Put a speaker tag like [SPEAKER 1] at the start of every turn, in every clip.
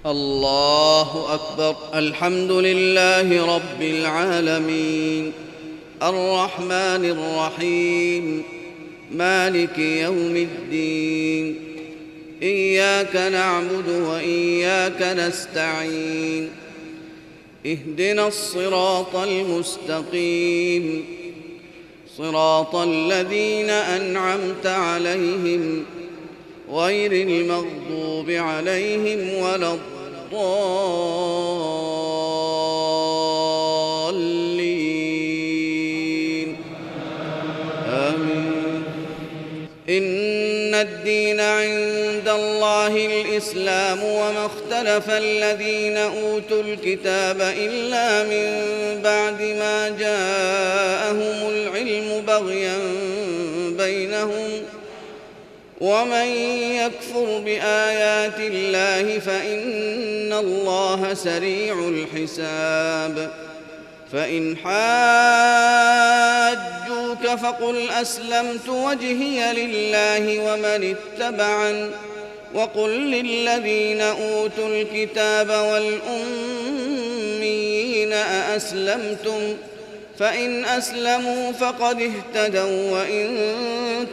[SPEAKER 1] الله أكبر. الحمد لله رب العالمين، الرحمن الرحيم، مالك يوم الدين. إياك نعبد وإياك نستعين. اهدنا الصراط المستقيم، صراط الذين أنعمت عليهم غير المغضوب عليهم ولا الضالين. آمين. إن الدين عند الله الإسلام، وما اختلف الذين أوتوا الكتاب إلا من بعد ما جاءهم العلم بغيا بينهم، ومن يكفر بآيات الله فإن الله سريع الحساب. فإن حاجوك فقل أسلمت وجهي لله ومن اتبعن، وقل للذين أوتوا الكتاب والأميين أأسلمتم؟ فإن أسلموا فقد اهتدوا، وإن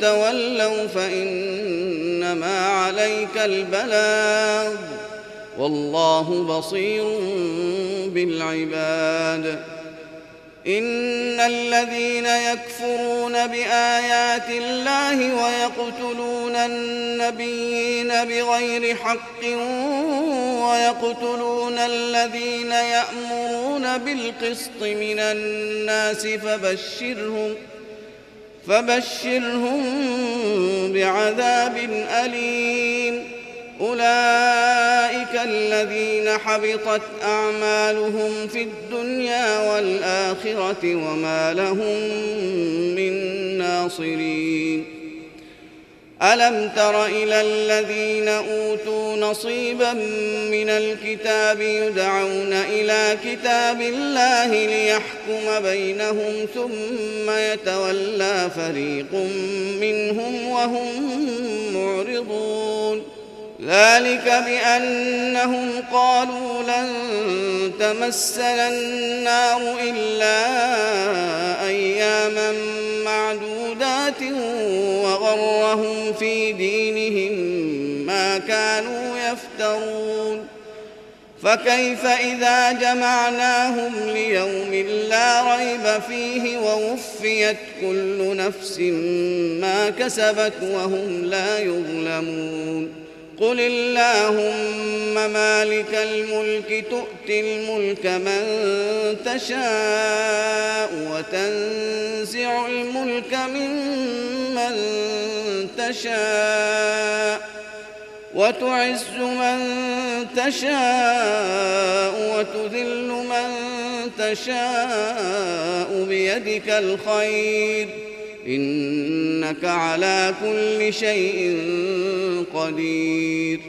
[SPEAKER 1] تولوا فإنما عليك البلاغ، والله بصير بالعباد. إن الذين يكفرون بآيات الله ويقتلون النبيين بغير حق ويقتلون الذين يأمرون بالقسط من الناس فبشرهم بعذاب أليم. أولئك الذين حبطت أعمالهم في الدنيا والآخرة وما لهم من ناصرين. ألم تر إلى الذين أوتوا نصيبا من الكتاب يدعون إلى كتاب الله ليحكم بينهم ثم يتولى فريق منهم وهم معرضون. ذلك بأنهم قالوا لن تمسنا النار إلا أياما معدودات وغرهم في دينهم ما كانوا يفترون. فكيف إذا جمعناهم ليوم لا ريب فيه ووفيت كل نفس ما كسبت وهم لا يظلمون. قل اللهم مالك الملك تؤتي الملك من تشاء وتنزع الملك ممن تشاء وتعز من تشاء وتذل من تشاء بيدك الخير، إنك على كل شيء قدير.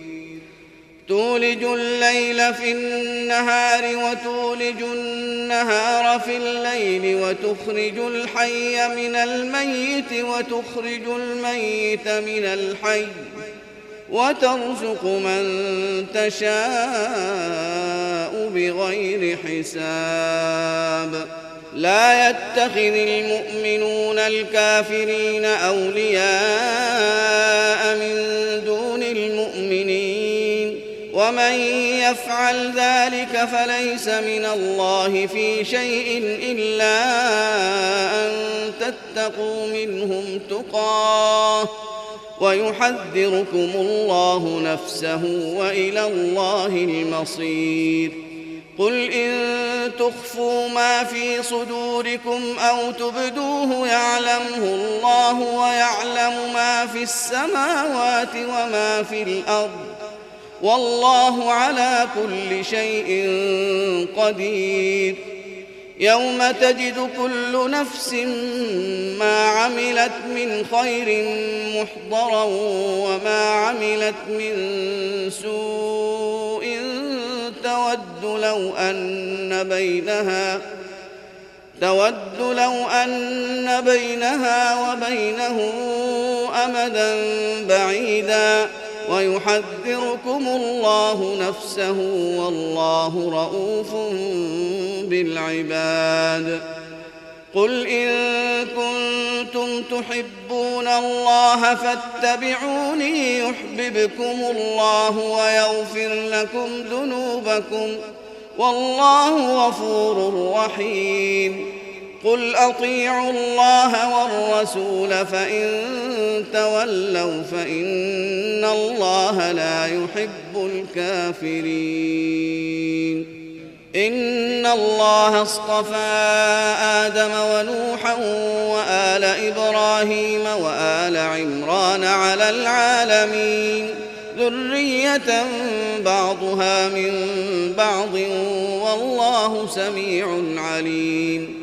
[SPEAKER 1] تولج الليل في النهار وتولج النهار في الليل، وتخرج الحي من الميت وتخرج الميت من الحي، وترزق من تشاء بغير حساب. لا يتخذ المؤمنون الكافرين أولياء من دون المؤمنين، ومن يفعل ذلك فليس من الله في شيء إلا أن تتقوا منهم تقاه، ويحذركم الله نفسه، وإلى الله المصير. قل إن تخفوا ما في صدوركم أو تبدوه يعلمه الله، ويعلم ما في السماوات وما في الأرض، والله على كل شيء قدير. يوم تجد كل نفس ما عملت من خير محضرا وما عملت من سوء تود لو أن بينها وبينه أمدا بعيدا، ويحذركم الله نفسه والله رءوف بالعباد. قل إن كنتم تحبون الله فاتبعوني يحببكم الله ويغفر لكم ذنوبكم والله غفور رحيم. قل أطيعوا الله والرسول فإن تولوا فإن الله لا يحب الكافرين. إن الله اصطفى آدم ونوحا وآل إبراهيم وآل عمران على العالمين ذرية بعضها من بعض والله سميع عليم.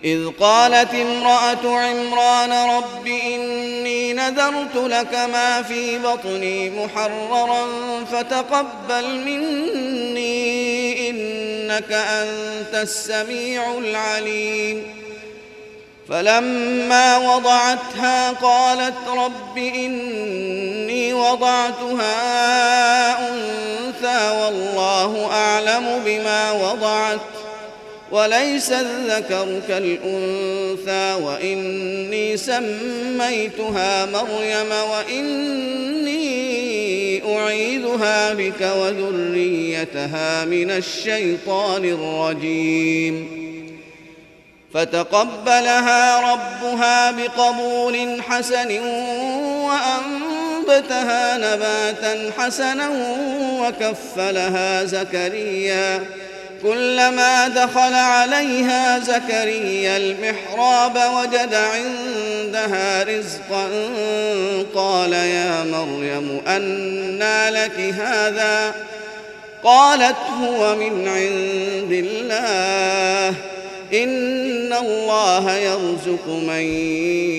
[SPEAKER 1] إذ قالت امرأة عمران رب إني نذرت لك ما في بطني محررا فتقبل مني إنك أنت السميع العليم. فلما وضعتها قالت رب إني وضعتها أنثى والله أعلم بما وضعت وليس الذكر كالأنثى وإني سميتها مريم وإني أعيذها بك وذريتها من الشيطان الرجيم. فتقبلها ربها بقبول حسن وأنبتها نباتا حسنا وكفلها زكريا. كلما دخل عليها زكريا المحراب وجد عندها رزقا قال يا مريم أنى لك هذا؟ قالت هو من عند الله إن الله يرزق من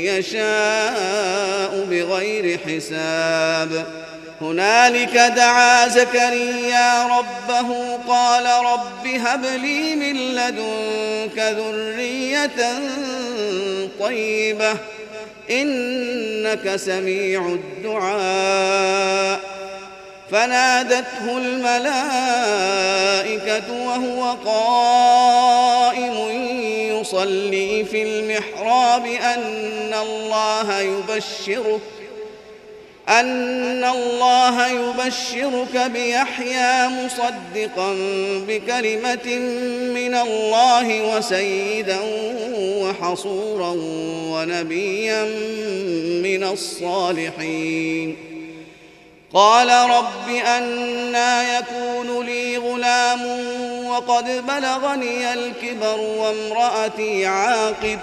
[SPEAKER 1] يشاء بغير حساب. هنالك دعا زكريا ربه قال رب هب لي من لدنك ذرية طيبة إنك سميع الدعاء. فنادته الملائكة وهو قائم يصلي في المحراب أن الله يبشرك بيحيى مصدقا بكلمة من الله وسيدا وحصورا ونبيا من الصالحين. قال رب أنى يكون لي غلام وقد بلغني الكبر وامرأتي عاقر؟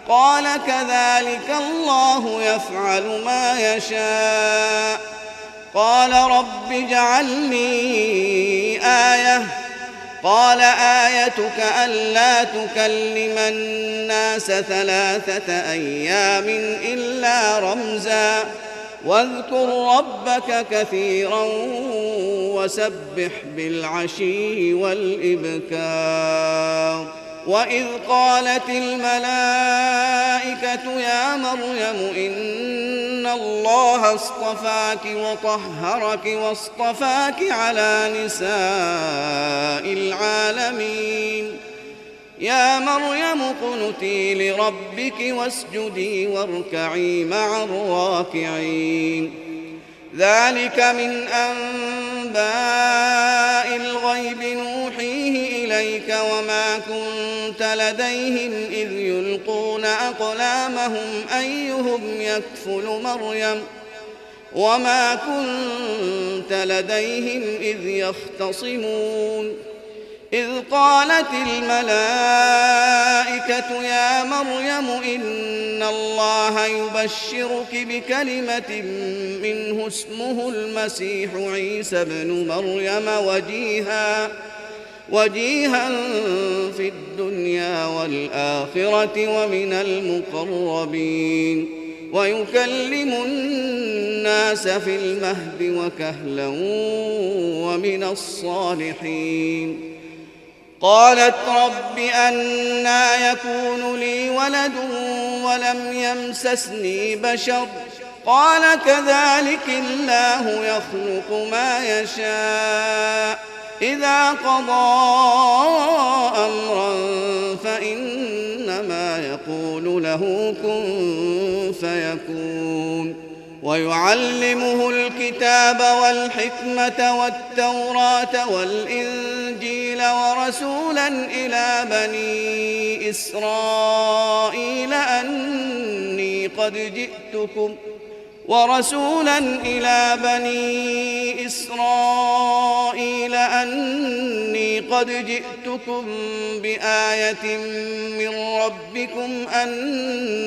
[SPEAKER 1] قال كذلك الله يفعل ما يشاء. قال رب اجعل لي آية. قال آيتك ألا تكلم الناس 3 أيام إلا رمزا واذكر ربك كثيرا وسبح بالعشي والإبكار. وإذ قالت الملائكة يا مريم إن الله اصطفاك وطهرك واصطفاك على نساء العالمين. يا مريم اقنتي لربك واسجدي واركعي مع الراكعين. ذلك من أنباء الغيب نوحيه إليك وما كنت لديهم إذ يلقون أقلامهم أيهم يكفل مريم وما كنت لديهم إذ يختصمون. إذ قالت الملائكة يا مريم إن الله يبشرك بكلمة منه اسمه المسيح عيسى ابن مريم وجيها في الدنيا والآخرة ومن المقربين ويكلم الناس في المهد وكهلا ومن الصالحين. قالت رب أنى يكون لي ولد ولم يمسسني بشر قال كذلك الله يخلق ما يشاء إذا قضى أمرا فإنما يقول له كن فيكون ويعلمه الكتاب والحكمة والتوراة والإنجيل ورسولا إلى بني إسرائيل أني قد جئتكم بآية من ربكم أني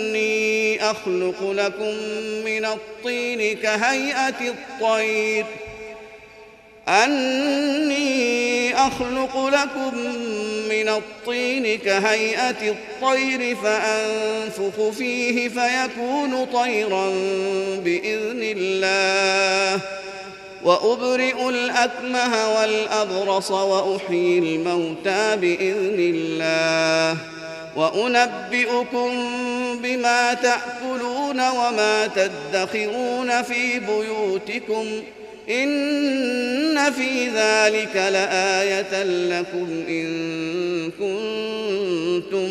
[SPEAKER 1] أخلق لكم من الطين كهيئة الطير فأنفخ فيه فيكون طيرا بإذن الله وأبرئ الأكمه والأبرص وأحيي الموتى بإذن الله وأنبئكم بما تأكلون وما تدخرون في بيوتكم إن في ذلك لآية لكم إن كنتم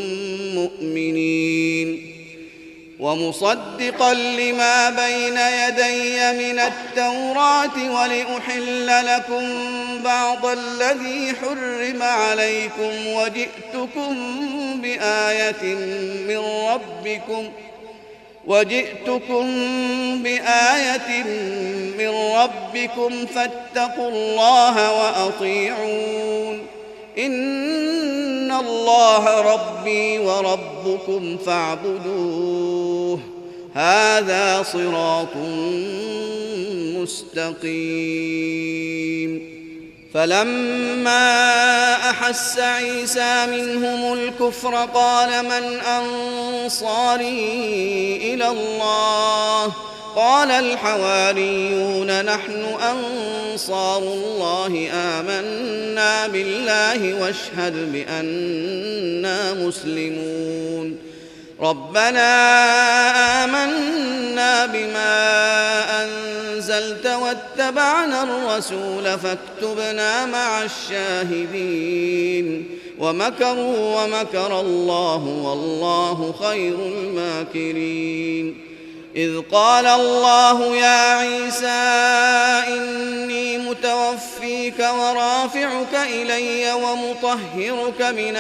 [SPEAKER 1] مؤمنين ومصدقا لما بين يدي من التوراة ولأحل لكم بعض الذي حرم عليكم وجئتكم بآية من ربكم فاتقوا الله وأطيعون إن الله ربي وربكم فاعبدوه هذا صراط مستقيم فلما أحس عيسى منهم الكفر قال من أنصاري إلى الله قال الحواريون نحن أنصار الله آمنا بالله واشهد بأننا مسلمون ربنا آمنا بما أنزلت واتبعنا الرسول فاكتبنا مع الشاهدين ومكروا ومكر الله والله خير الماكرين إذ قال الله يا عيسى إني متوفيك ورافعك إلي ومطهرك من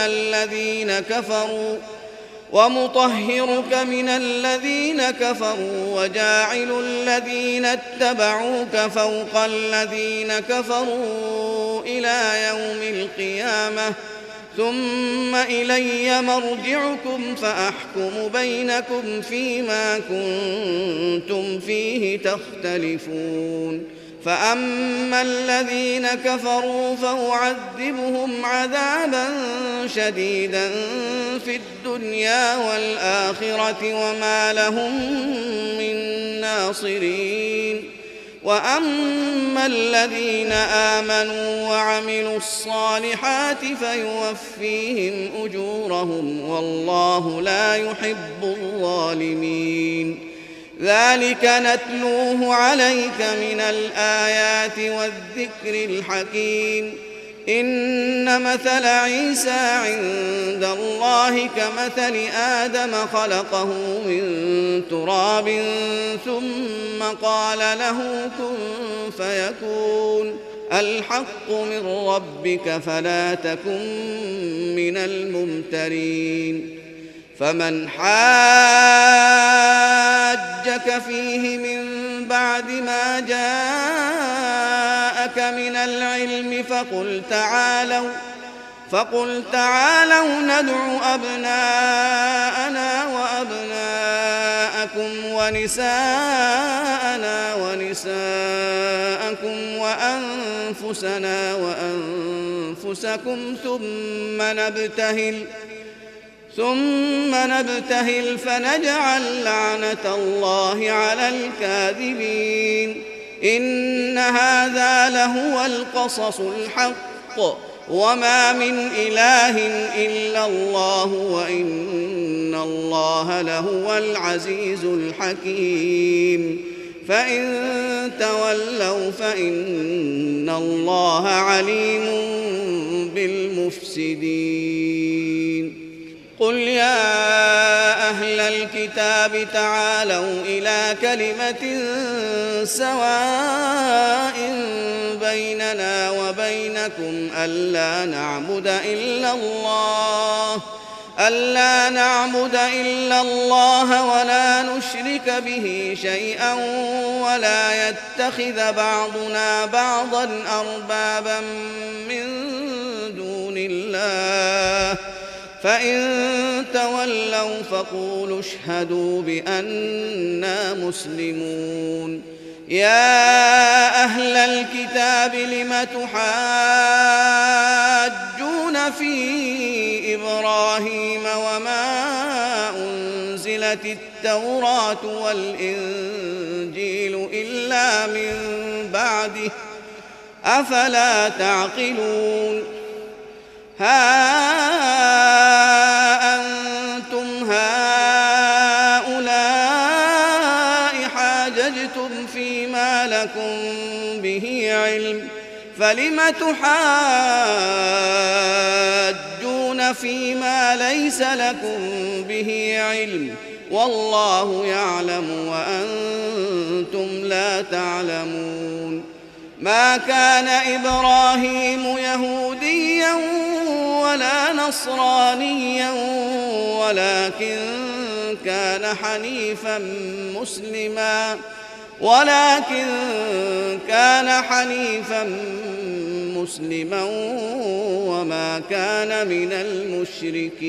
[SPEAKER 1] الذين كفروا وجاعل الذين اتبعوك فوق الذين كفروا إلى يوم القيامة ثم إلي مرجعكم فأحكم بينكم فيما كنتم فيه تختلفون فأما الذين كفروا فأعذبهم عذابا شديدا في الدنيا والآخرة وما لهم من ناصرين وأما الذين آمنوا وعملوا الصالحات فيوفيهم أجورهم والله لا يحب الظالمين ذلك نتلوه عليك من الآيات والذكر الحكيم إن مثل عيسى عند الله كمثل آدم خلقه من تراب ثم قال له كن فيكون الحق من ربك فلا تكن من الممترين فمن حاجك فيه من بعد ما جاءك من العلم فقل تعالوا ندع أبناءنا وأبناءكم ونساءنا ونساءكم وأنفسنا وأنفسكم ثم نبتهل فنجعل لعنة الله على الكاذبين إن هذا لهو القصص الحق وما من إله إلا الله وإن الله لهو العزيز الحكيم فإن تولوا فإن الله عليم بالمفسدين قل يا أهل الكتاب تعالوا إلى كلمة سواء بيننا وبينكم ألا نعبد إلا الله ولا نشرك به شيئا ولا يتخذ بعضنا بعضا أربابا من دون الله فإن تولوا فقولوا اشهدوا بأننا مسلمون يا أهل الكتاب لم تحاجون في إبراهيم وما أنزلت التوراة والإنجيل إلا من بعده أفلا تعقلون ها أنتم هؤلاء حاججتم فيما لكم به علم فلم تحاجون فيما ليس لكم به علم والله يعلم وأنتم لا تعلمون ما كان إبراهيم يهوديا ولا نصرانيا ولكن كان حنيفا مسلما وما كان من المشركين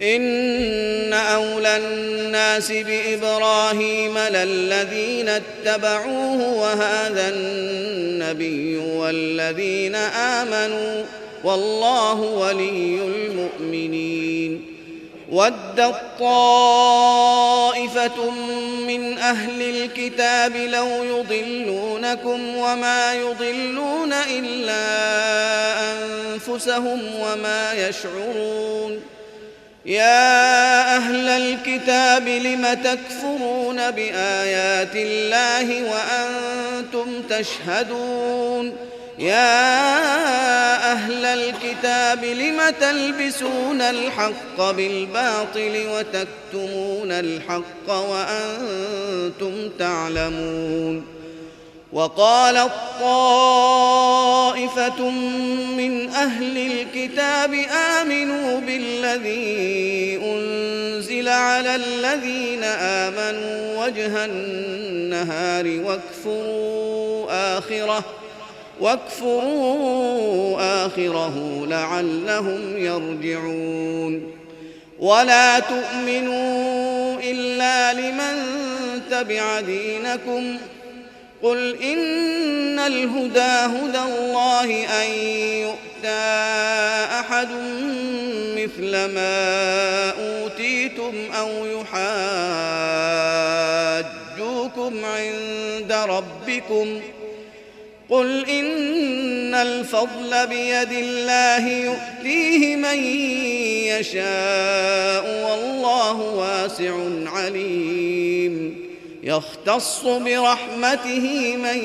[SPEAKER 1] إن أولى الناس بإبراهيم للذين اتبعوه وهذا النبي والذين آمنوا والله ولي المؤمنين ودت طائفة من أهل الكتاب لو يضلونكم وما يضلون إلا أنفسهم وما يشعرون يا أهل الكتاب لم تكفرون بآيات الله وأنتم تشهدون يا أهل الكتاب لم تلبسون الحق بالباطل وتكتمون الحق وأنتم تعلمون وقالت طائفة من أهل الكتاب آمنوا بالذي أنزل على الذين آمنوا وجه النهار واكفروا آخره لعلهم يرجعون ولا تؤمنوا إلا لمن تبع دينكم قل إن الهدى هدى الله أن يؤتى أحد مثل ما أوتيتم أو يحاجوكم عند ربكم قل إن الفضل بيد الله يؤتيه من يشاء والله واسع عليم يختص برحمته من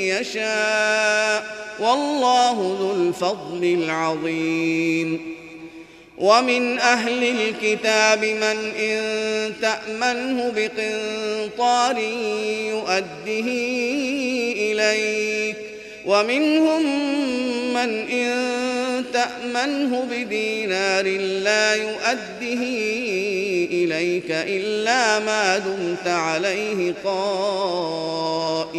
[SPEAKER 1] يشاء والله ذو الفضل العظيم ومن أهل الكتاب من إن تأمنه بقنطار يؤده إليك ومنهم من إن تأمنه بدينار لا يؤده إليك إلا ما دمت عليه قائما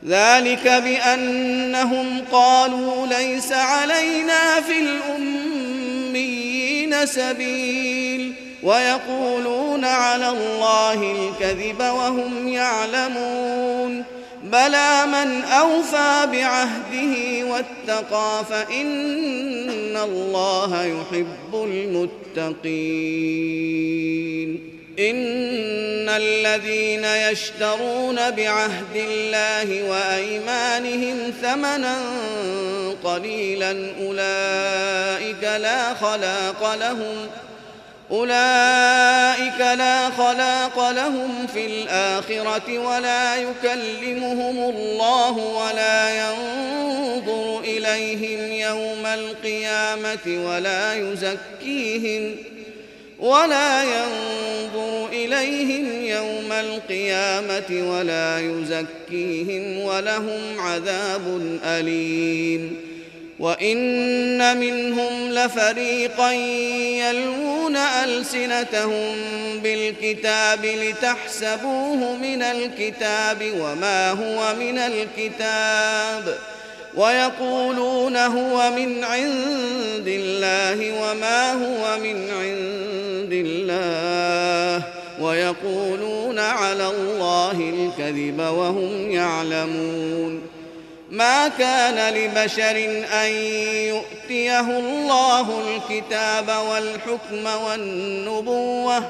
[SPEAKER 1] ذلك بأنهم قالوا ليس علينا في الأميين سبيل ويقولون على الله الكذب وهم يعلمون بلى من أوفى بعهده واتقى فإن الله يحب المتقين إن الذين يشترون بعهد الله وأيمانهم ثمنا قليلا أولئك لا خلاق لهم في الآخرة ولا يكلمهم الله ينظر إليهم يوم القيامة ولا يزكيهم ولهم عذاب أليم. وإن منهم لفريقا يلوون ألسنتهم بالكتاب لتحسبوه من الكتاب وما هو من الكتاب ويقولون هو من عند الله وما هو من عند الله ويقولون على الله الكذب وهم يعلمون. ما كان لبشر أن يؤتيه الله الكتاب والحكم والنبوة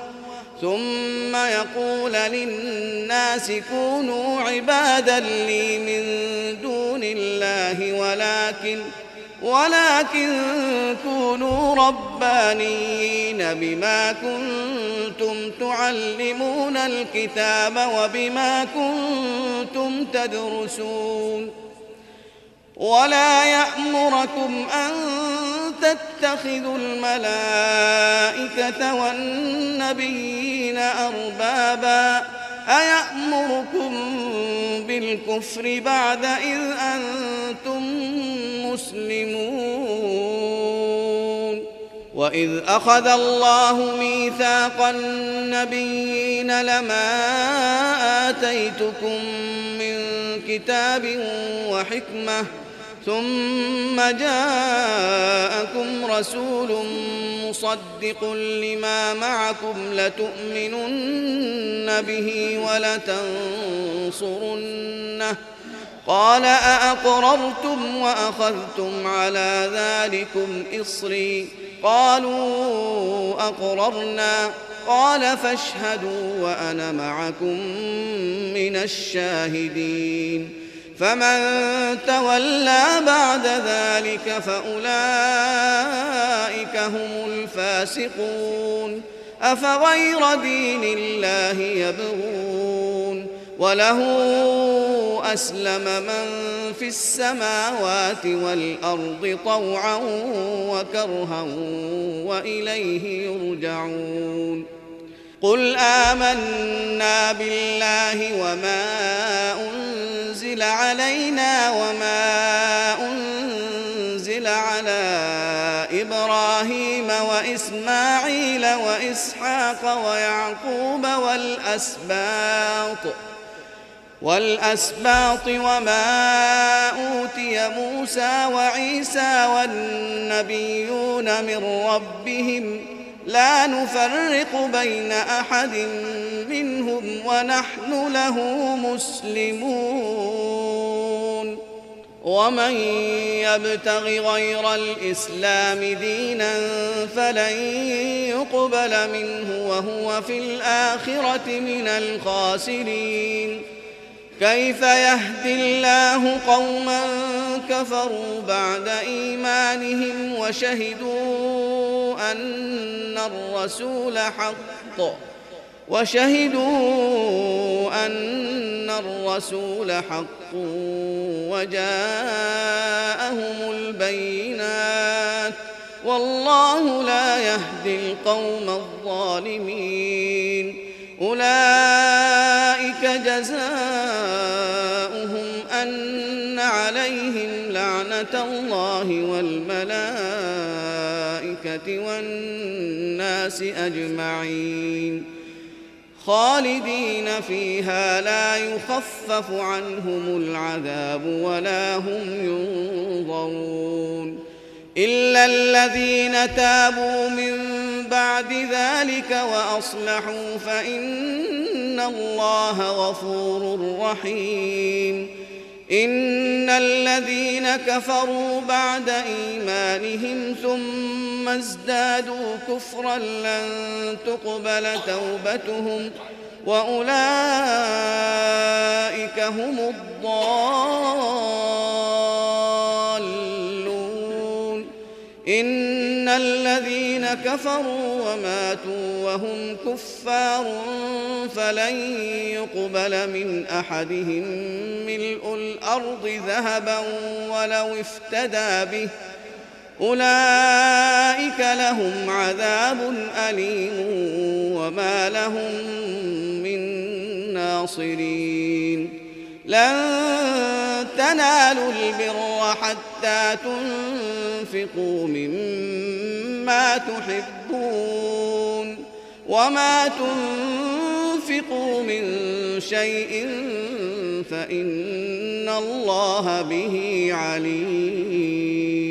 [SPEAKER 1] ثم يقول للناس كونوا عبادا لي من دون الله ولكن كونوا ربانيين بما كنتم تعلمون الكتاب وبما كنتم تدرسون. ولا يأمركم أن تتخذوا الملائكة والنبيين أربابا أيأمركم بالكفر بعد إذ أنتم مسلمون. وإذ أخذ الله ميثاق النبيين لما آتيتكم من كتاب وحكمة ثم جاءكم رسول مصدق لما معكم لتؤمنن به ولتنصرنه قال أأقررتم وأخذتم على ذلكم إصري قالوا أقررنا قال فاشهدوا وأنا معكم من الشاهدين. فمن تولى بعد ذلك فأولئك هم الفاسقون. أفغير دين الله يبغون وله أسلم من في السماوات والأرض طوعا وكرها وإليه يرجعون. قل آمنا بالله وما أنزل علينا وما أنزل على إبراهيم وإسماعيل وإسحاق ويعقوب والأسباط وما أوتي موسى وعيسى والنبيون من ربهم لا نفرق بين أحد منهم ونحن له مسلمون. ومن يبتغ غير الإسلام دينا فلن يقبل منه وهو في الآخرة من الخاسرين. كيف يهدي الله قوما كفروا بعد إيمانهم وشهدوا أن الرسول حق وجاءهم البينات والله لا يهدي القوم الظالمين. أولئك جزاؤهم أن عليهم لعنة الله والملائكة والناس أجمعين خالدين فيها لا يخفف عنهم العذاب ولا هم ينظرون إلا الذين تابوا من بعد ذلك وأصلحوا فإن الله غفور رحيم. إن الذين كفروا بعد إيمانهم ثم ازدادوا كفرا لن تقبل توبتهم وأولئك هم الضالون. إن إن الذين كفروا وماتوا وهم كفار فلن يقبل من أحدهم ملء الأرض ذهبا ولو افتدى به أولئك لهم عذاب أليم وما لهم من ناصرين لن تنالوا البر حتى تنفقوا مما تحبون وما تنفقوا من شيء فإن الله به عليم